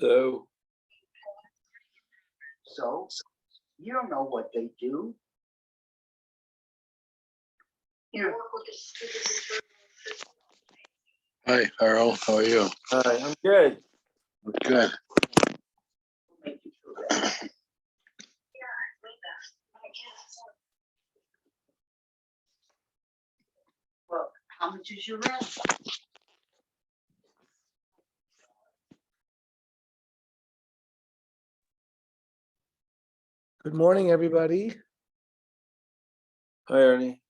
So you don't know what they do. Here. Hi, Harold. How are you? hi, I'm good. Good. Well, how much is your rent? Good morning, everybody. Hi, Ernie.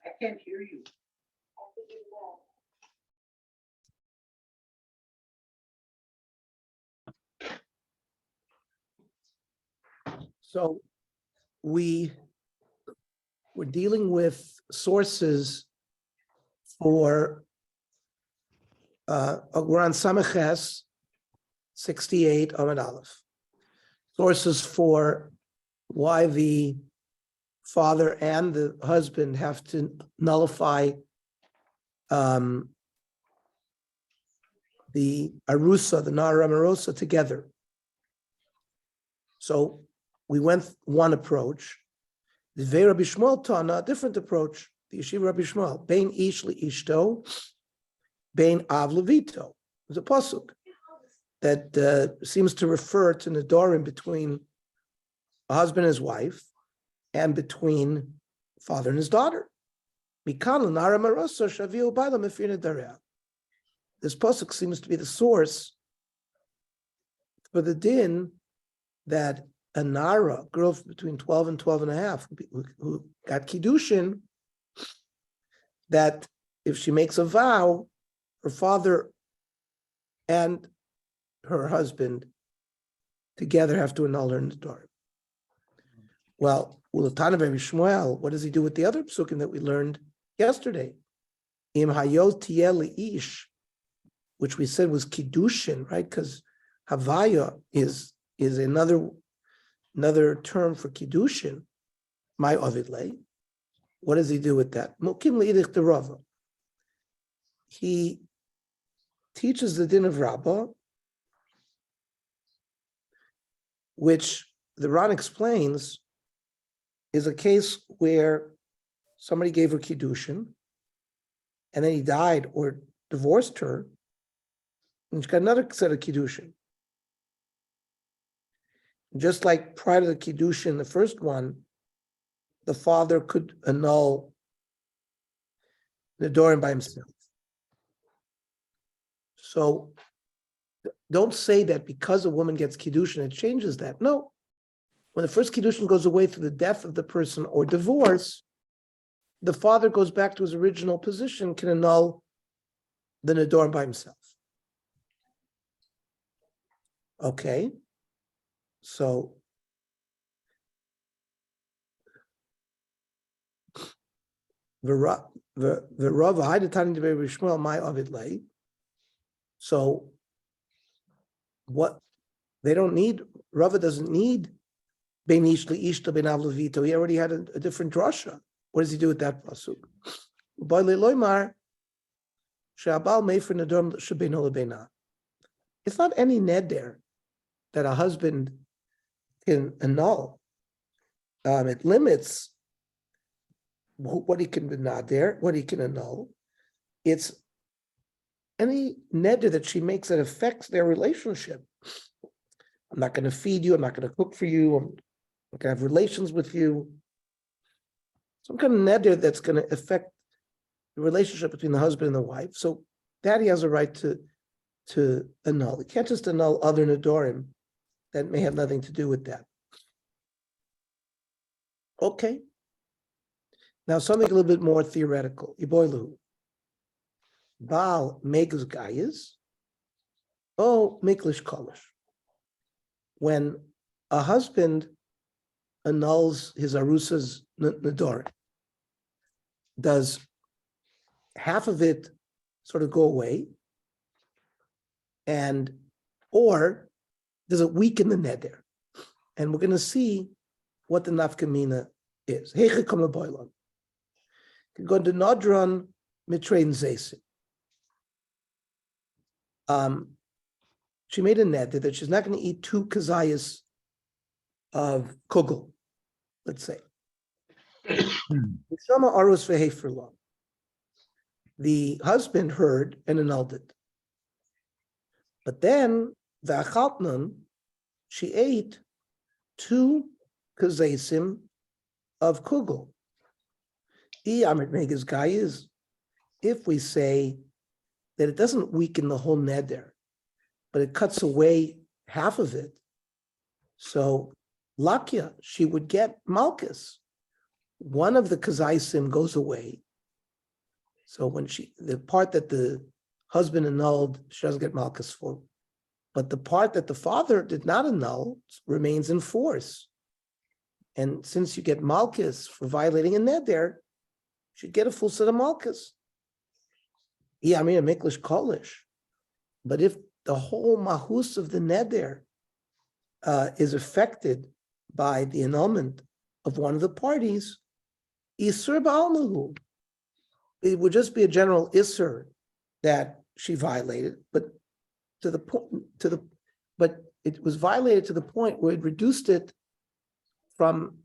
I can't hear you. So we're dealing with sources for we're on Samaches 68 Amud Aleph. Sources for why the father and the husband have to nullify the Arusa, the Nara Amarosa together. So we went one approach. The Vei Rabbi Shmuel Tana, a different approach. The Yeshiva Rabbi Shmuel, Bein Ish Li Ishto, Bein Av Levito. There's a pasuk that seems to refer to Nedarim between a husband and his wife, and between father and his daughter. This pasuk seems to be the source for the din that a Nara, girl between 12 and 12 and a half, who got Kiddushin, that if she makes a vow, her father and her husband together have to annul her Nedarim. Well, Ulatana Rabbi Shmuel, what does he do with the other psukim that we learned yesterday? Im hayot tiel ish, which we said was kiddushin, right? Because havaya is another term for kiddushin. My ovidle. What does he do with that? Mukim li'idich derava. He teaches the din of Rabbah, which the Ran explains is a case where somebody gave her kiddushin, and then he died or divorced her, and she got another set of kiddushin. Just like prior to the kiddushin, the first one, the father could annul the Nedarim by himself. So don't say that because a woman gets kiddushin, it changes that. No. When the first kiddushin goes away through the death of the person or divorce, the father goes back to his original position, can annul the Nedarim by himself. Okay. So so what they don't need, Rava doesn't need Ben Ish Li Ishto Ben Av Levito. He already had a different drasha. What does he do with that pasuk? It's not any neder that a husband can annul. It limits what he can be nader, what he can annul. It's any neder that she makes that affects their relationship. I'm not going to feed you. I'm not going to cook for you. I'm not going to have relations with you. Some kind of neder that's going to affect the relationship between the husband and the wife. So that he has a right to annul. He can't just annul other nedarim that may have nothing to do with that. Okay. Now something a little bit more theoretical. Iboilu. Baal megas gayas. Oh, miklish kolish. When a husband annuls his arusa's nedarim, does half of it sort of go away, or does it weaken the neder? And we're going to see what the nafkamina is. Heiche kama boilan. Can go to nodron mitrein zaysin. she made a neder that she's not going to eat 2 kazayas of kugel, let's say. Shama arus vehefer lo. The husband heard and annulled it. But then the achaltnan, she ate 2 kazesim of kugel. If we say that it doesn't weaken the whole neder, but it cuts away half of it, so Lakia, she would get malchus. One of the kazaisim goes away. So when the part that the husband annulled, she doesn't get malchus for. But the part that the father did not annul remains in force. And since you get malchus for violating a neder, you should get a full set of malchus. Yeah, I mean a miklish kolish. But if the whole mahus of the neder is affected by the annulment of one of the parties, isur ba'almahu. It would just be a general isur that she violated, but but it was violated to the point where it reduced it from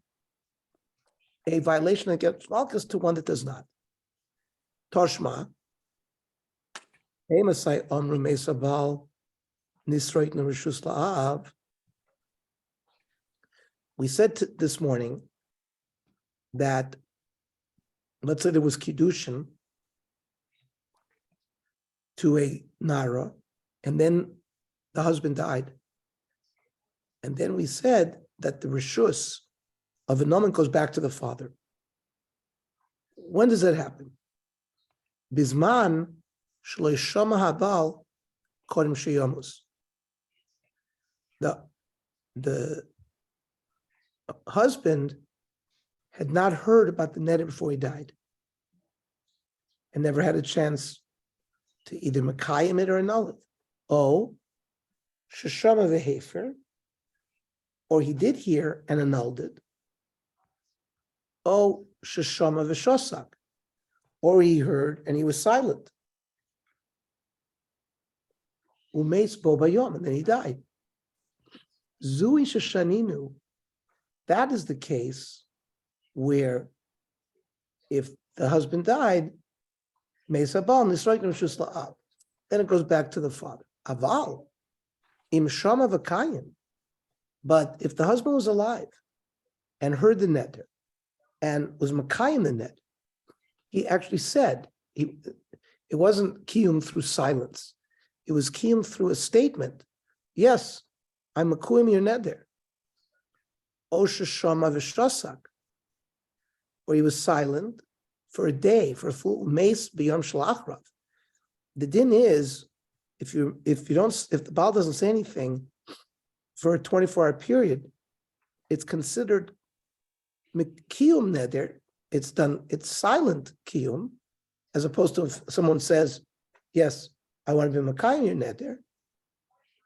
a violation that gets malchus to one that does not. Toshma, Emasai Omru Mesabal Nisroit Nerishus La'av. We said this morning that, let's say there was kiddushin to a nara, and then the husband died. And then we said that the rishus of a nomen goes back to the father. When does that happen? Bisman shlo yishama habal kodem sheyamus. The husband had not heard about the neder before he died, and never had a chance to either makayim it or annul it. Oh, sheshama vehefer, or he did hear and annulled it. Oh, sheshama v'shosak, or he heard and he was silent. Umeis bo bayom, and then he died. Zui sheshaninu, that is the case where if the husband died, then it goes back to the father. Aval, im shama v'kayim. But if the husband was alive and heard the neder and was makayim the neder, he actually said, it wasn't kiyum through silence. It was kiyum through a statement. Yes, I'm makuyim your neder. O sheshama v'shrasak, where he was silent for a day, for a full mace beyond shalachrav. The din is, if the Baal doesn't say anything for a 24-hour period, it's considered kiyum neder. It's silent kiyum, as opposed to if someone says, yes, I want to be makayim your neder.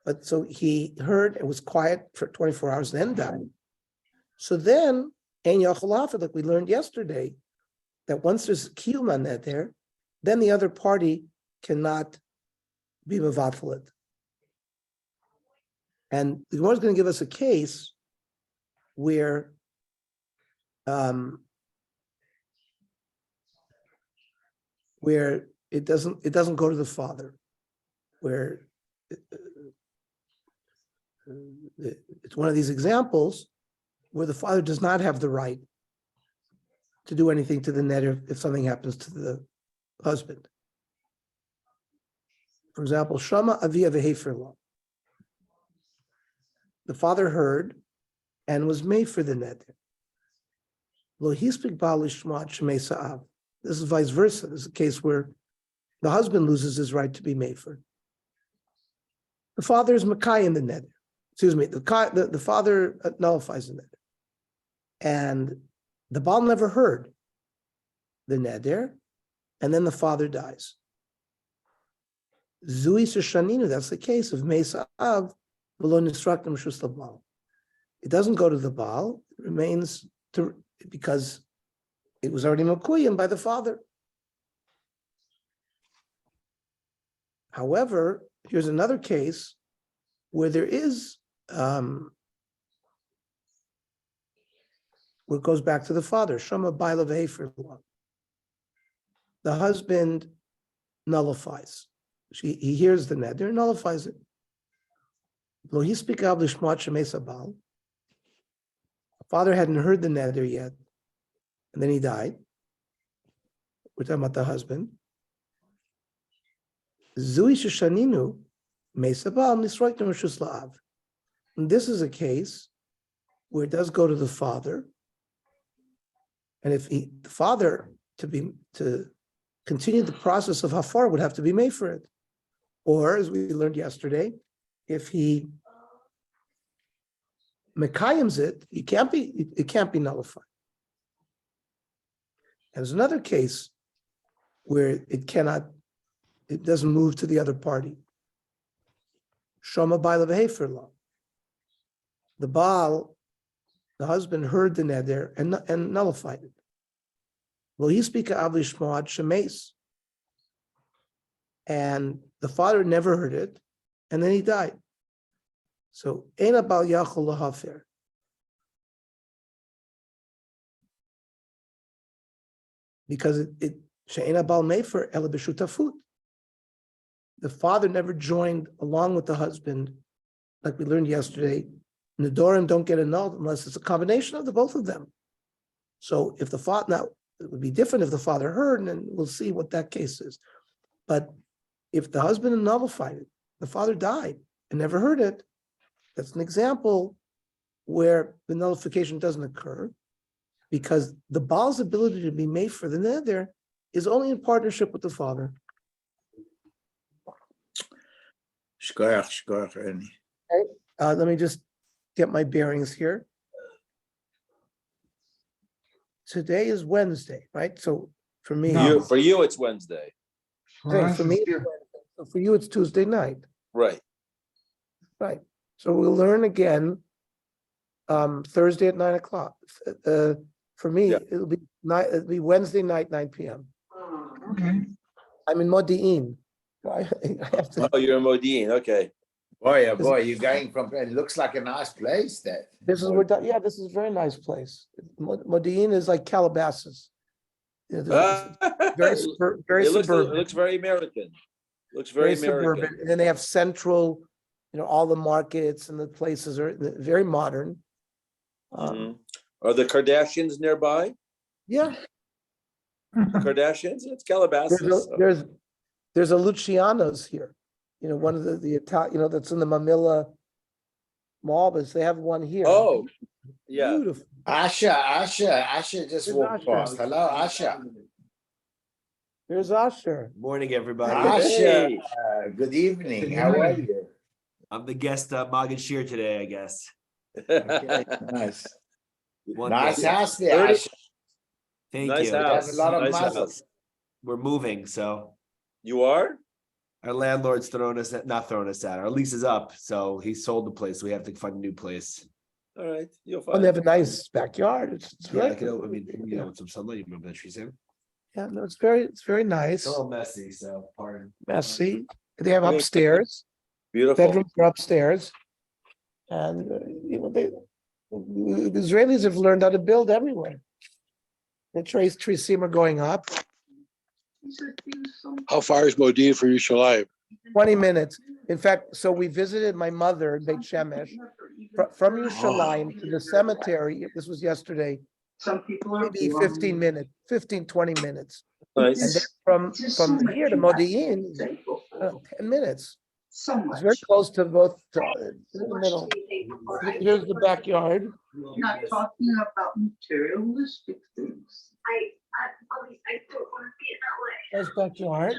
But so he heard and was quiet for 24 hours and then died. So then, ein yachol hafid, like we learned yesterday, that once there's kiyum on neder, then the other party cannot be mevatful. And the Gemara is going to give us a case where it doesn't go to the father, where it's one of these examples where the father does not have the right to do anything to the neder if something happens to the husband. For example, Shama Avia Vehefer Lo. The father heard and was made for the neder. Lo hispik ba'al lishmat shemei sa'av. This is vice versa. This is a case where the husband loses his right to be made for. The father is makai in the neder. Excuse me, the father nullifies the neder. And the Baal never heard the neder, and then the father dies. Zui Seshaninu, that's the case of Mesa'av, below Nisraktim Shus Baal. It doesn't go to the Baal, it remains because it was already Makuyim by the father. However, here's another case where there is, where it goes back to the father, Shama Baila Ve'efer Lo. The husband nullifies. He hears the neder, nullifies it. Lo hispikav lishmat shemesa bal. The father hadn't heard the neder yet, and then he died. We're talking about the husband. Zui sheshaninu mesa bal nisroitim reshus la'av. And this is a case where it does go to the father, and if the father to continue the process of hafar would have to be made for it, or as we learned yesterday, if he mekayims it, it can't be nullified. And there's another case where it doesn't move to the other party. Shoma Baila Ve'efer Lo. The Baal, the husband, heard the neder and nullified it. Well, he speak of Lishmoad Shemes. And the father never heard it, and then he died. So, Eina Bal Yachol Lahafer. Because She'eina Bal Mefer Ela B'Shutafut. The father never joined along with the husband, like we learned yesterday. Nedarim don't get annulled unless it's a combination of the both of them. So if the father, now it would be different if the father heard, and then we'll see what that case is. But if the husband nullified it, the father died and never heard it, that's an example where the nullification doesn't occur because the Baal's ability to be made for the neder is only in partnership with the father. Shkoyach, Ernie. Let me just get my bearings here. Today is Wednesday, right? So for me, For you, it's Wednesday. hey, for me, it's Wednesday. So for you, it's Tuesday night, Right. right? So we'll learn again Thursday at 9:00. For me, Yeah. it'll be Wednesday night, 9 p.m. Okay. I'm in Modi'in. I have to. Oh, you're in Modine. Okay. Boy, oh boy, you're going from, it looks like a nice place that. This is where, yeah, this is a very nice place. Modi'in is like Calabasas. You know, very It suburban. looks very American. Looks very American. suburban. And then they have central, all the markets and the places are very modern. Mhm. Are the Kardashians nearby? Yeah, The Kardashians? It's Calabasas. there's a Luciano's here. One of the Italian, that's in the Mamilla Mall, but they have one here. Oh, yeah. Beautiful. Asha just There's walked Asha. past. Hello, Asha. There's Asher. Morning, everybody. Asha, Hey. good evening. How are you? I'm the guest Magen Shir today, I guess. Okay, nice. One Nice day. house there, 30 Asha. Thank Nice you. house. Have a lot of Nice muscle. house. We're moving, so You are? our landlord's not throwing us out. Our lease is up, so he sold the place. We have to find a new place. All right. You'll Oh, find. they have a nice backyard. It's Yeah, very, like, with some sunlight. You remember that tree's in? yeah, no, it's very nice. It's a little messy, so pardon. Messy. They have Okay. upstairs. Beautiful. Bedrooms are upstairs. And, the Israelis have learned how to build everywhere. The trees seem are going up. How far is Modine for Yerushalayim? 20 minutes. In fact, so we visited my mother in Beit Shemesh. From Yerushalayim to the cemetery, this was yesterday, Some people are. maybe 15 minutes, 15, 20 minutes. Nice. And then from here to Modi'in, 10 minutes. So It's much. very close to both, in the middle. Here's the backyard. Not talking about materialistic things. I don't want to see it that way. There's backyard.